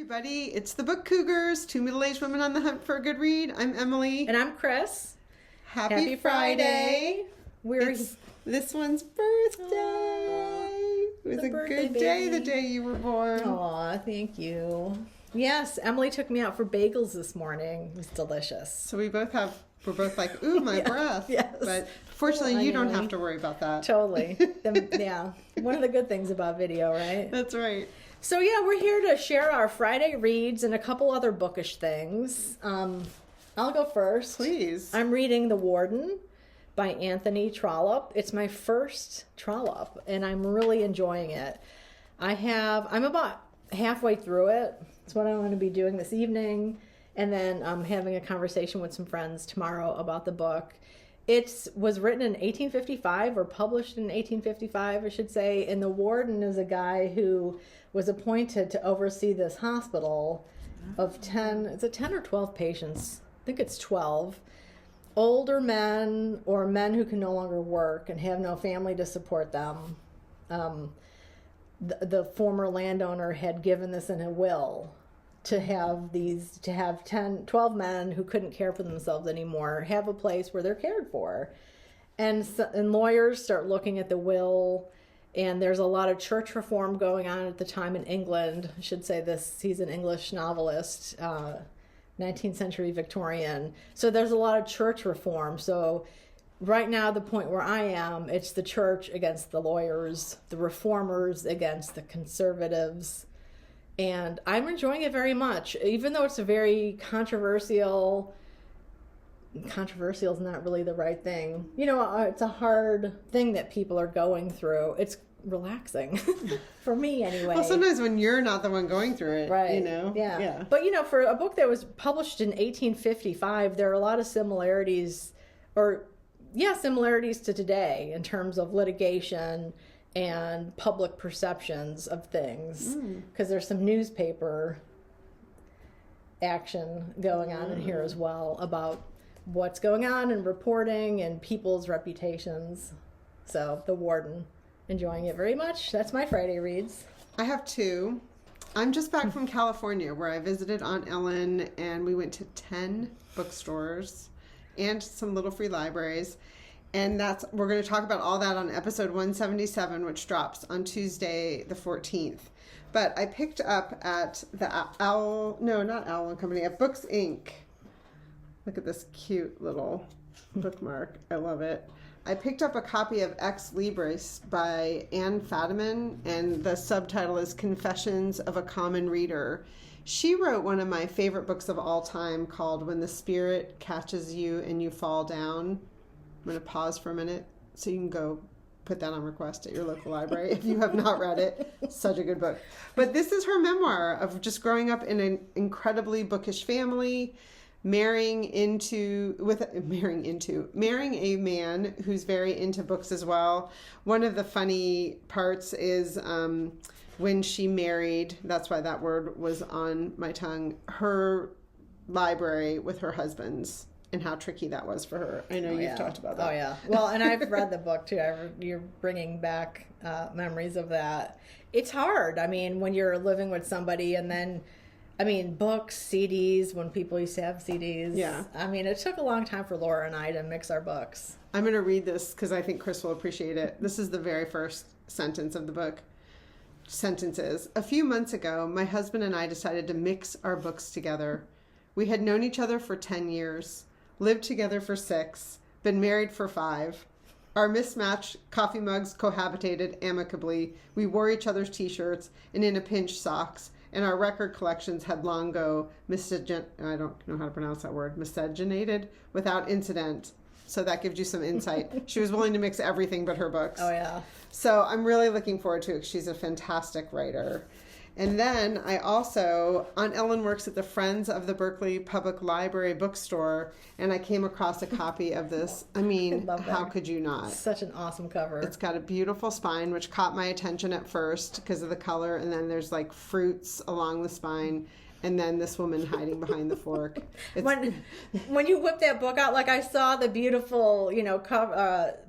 everybody. It's the Book Cougars, two middle-aged women on the hunt for a good read. I'm Emily. And I'm Chris. Happy Friday. It's this one's birthday. It was a good day the day you were born. Aw, thank you. Yes, Emily took me out for bagels this morning. It was delicious. So we're both like, ooh, my breath. Yes. But fortunately, you don't have to worry about that. Totally. Yeah. One of the good things about video, right? That's right. So yeah, we're here to share our Friday reads and a couple other bookish things. I'll go first. Please. I'm reading The Warden by Anthony Trollope. It's my first Trollope, and I'm really enjoying it. I'm about halfway through it. It's what I'm going to be doing this evening, and then I'm having a conversation with some friends tomorrow about the book. It was written in 1855, or published in 1855, I should say, and the warden is a guy who was appointed to oversee this hospital of 10, is it 10 or 12 patients? I think it's 12. Older men or men who can no longer work and have no family to support them. The former landowner had given this in a will to have 12 men who couldn't care for themselves anymore have a place where they're cared for. And lawyers start looking at the will, and there's a lot of church reform going on at the time in England. I should say he's an English novelist, 19th century Victorian. So there's a lot of church reform. So right now, the point where I am, it's the church against the lawyers, the reformers against the conservatives. And I'm enjoying it very much, even though it's a very controversial is not really the right thing. You know, it's a hard thing that people are going through. It's relaxing for me anyway. Well, sometimes when you're not the one going through it, right? You know, yeah. But you know, for a book that was published in 1855, there are a lot of similarities to today in terms of litigation and public perceptions of things, because there's some newspaper action going on in here as well about what's going on and reporting and people's reputations. So The Warden, enjoying it very much. That's my Friday reads. I have two. I'm just back from California, where I visited Aunt Ellen, and we went to 10 bookstores and some little free libraries. And we're going to talk about all that on episode 177, which drops on Tuesday the 14th. But I picked up at the at Books Inc. Look at this cute little bookmark. I love it. I picked up a copy of LIBRIS by Fadiman, and the subtitle is Confessions of a Common Reader. She wrote one of my favorite books of all time called When the Spirit Catches You and You Fall Down. I'm going to pause for a minute so you can go put that on request at your local library if you have not read it. It's such a good book. But this is her memoir of just growing up in an incredibly bookish family, marrying a man who's very into books as well. One of the funny parts is when she married, that's why that word was on my tongue, her library with her husband's, and how tricky that was for her. I know you've talked about that. Oh, yeah. Well, and I've read the book, too. You're bringing back memories of that. It's hard. I mean, when you're living with somebody, and then, books, CDs, when people used to have CDs. Yeah. It took a long time for Laura and I to mix our books. I'm going to read this because I think Chris will appreciate it. This is the very first sentence of the book. Sentences. A few months ago, my husband and I decided to mix our books together. We had known each other for 10 years. Lived together for 6, been married for 5. Our mismatched coffee mugs cohabitated amicably. We wore each other's t-shirts and in a pinch socks, and our record collections had long ago I don't know how to pronounce that word, miscegenated without incident. So that gives you some insight. She was willing to mix everything but her books. Oh, yeah. So I'm really looking forward to it. She's a fantastic writer. And then Aunt Ellen works at the Friends of the Berkeley Public Library bookstore, and I came across a copy of this. How could you not? Such an awesome cover. It's got a beautiful spine, which caught my attention at first because of the color, and then there's like fruits along the spine, and then this woman hiding behind the fork. When you whip that book out, like I saw the beautiful,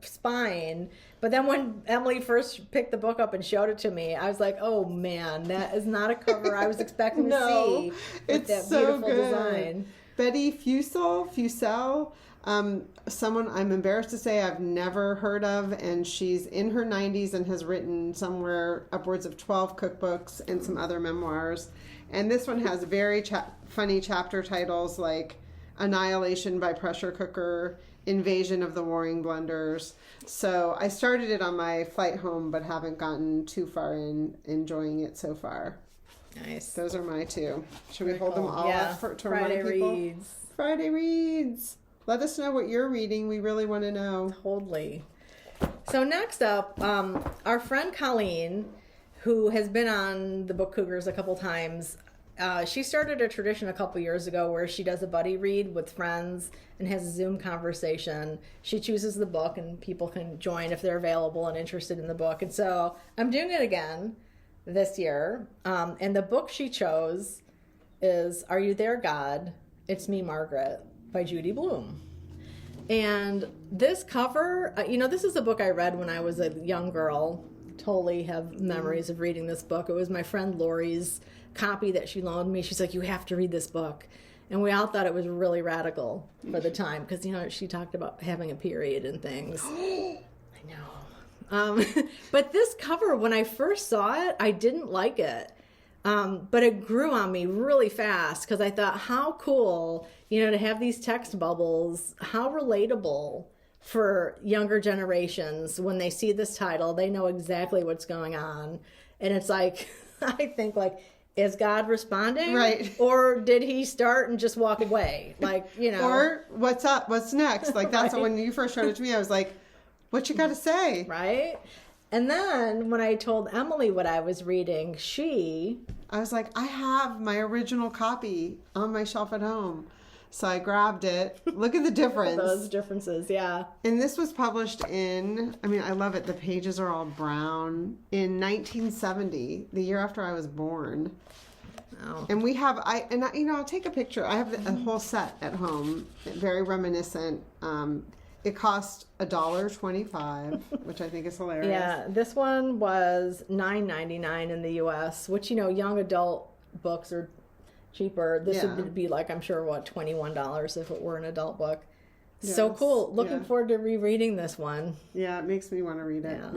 spine, But then when Emily first picked the book up and showed it to me, I was like, oh man, that is not a cover I was expecting to see. It's that so beautiful good. design. Betty Fussell, someone I'm embarrassed to say I've never heard of, and she's in her 90s and has written somewhere upwards of 12 cookbooks and some other memoirs. And this one has very funny chapter titles like Annihilation by Pressure Cooker, Invasion of the Warring Blenders. So I started it on my flight home, but haven't gotten too far in enjoying it so far. Nice. Those are my two. Should we Very hold them cool. all up to Friday remind people? reads. Friday reads. Let us know what you're reading. We really want to know. Totally. So next up, our friend Colleen, who has been on the book Cougars a couple times, she started a tradition a couple years ago where she does a buddy read with friends and has a Zoom conversation. She chooses the book and people can join if they're available and interested in the book. And so I'm doing it again this year. And the book she chose is Are You There, God? It's Me, Margaret by Judy Blume. And this cover, this is a book I read when I was a young girl. Totally have memories of reading this book. It was my friend Lori's copy that she loaned me. She's like, you have to read this book. And we all thought it was really radical for the time because, she talked about having a period and things. I know. But this cover, when I first saw it, I didn't like it. But it grew on me really fast because I thought, how cool, to have these text bubbles, how relatable for younger generations. When they see this title, they know exactly what's going on. And it's like, I think is God responding? Right. Or did he start and just walk away? Or what's up? What's next? That's Right. when you first showed it to me, I was like, what you got to say? Right. And then when I told Emily what I was reading, I was like, I have my original copy on my shelf at home. So I grabbed it. Look at the difference. Those differences, yeah. And this was published I love it. The pages are all brown. In 1970, the year after I was born. Oh. And we have, I'll take a picture. I have a whole set at home, very reminiscent. It cost $1.25, which I think is hilarious. Yeah, this one was $9.99 in the U.S., which, young adult books are cheaper. This would be I'm sure, $21 if it were an adult book. Yes. So cool. Looking forward to rereading this one. Yeah, it makes me want to read it. Yeah.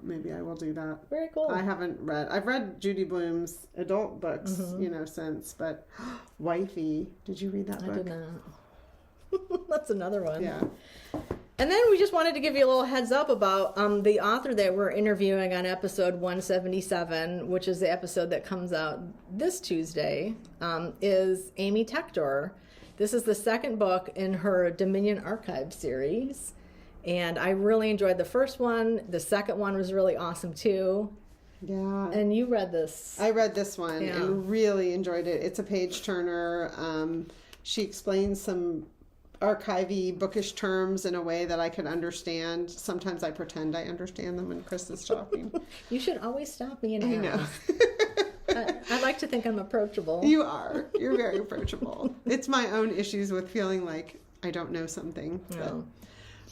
Maybe I will do that. Very cool. I've read Judy Blume's adult books, since, but Wifey, did you read that book? I did not. That's another one. Yeah. And then we just wanted to give you a little heads up about the author that we're interviewing on episode 177, which is the episode that comes out this Tuesday, is Amy Tector. This is the second book in her Dominion Archive series. And I really enjoyed the first one. The second one was really awesome too. Yeah. And you read this. I read this one and really enjoyed it. It's a page turner. She explains some archivy bookish terms in a way that I could understand. Sometimes I pretend I understand them when Chris is talking. You should always stop me and I know. I like to think I'm approachable. You are. You're very approachable. It's my own issues with feeling like I don't know something. No.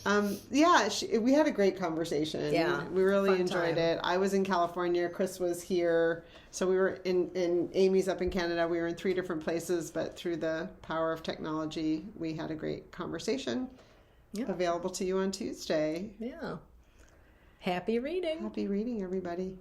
But, we had a great conversation. Yeah. We really Fun enjoyed time. it. I was in California. Chris was here. So we were in Amy's up in Canada. We were in 3 different places, but through the power of technology, we had a great conversation. Yeah. Available to you on Tuesday. Yeah. Happy reading. Happy reading, everybody.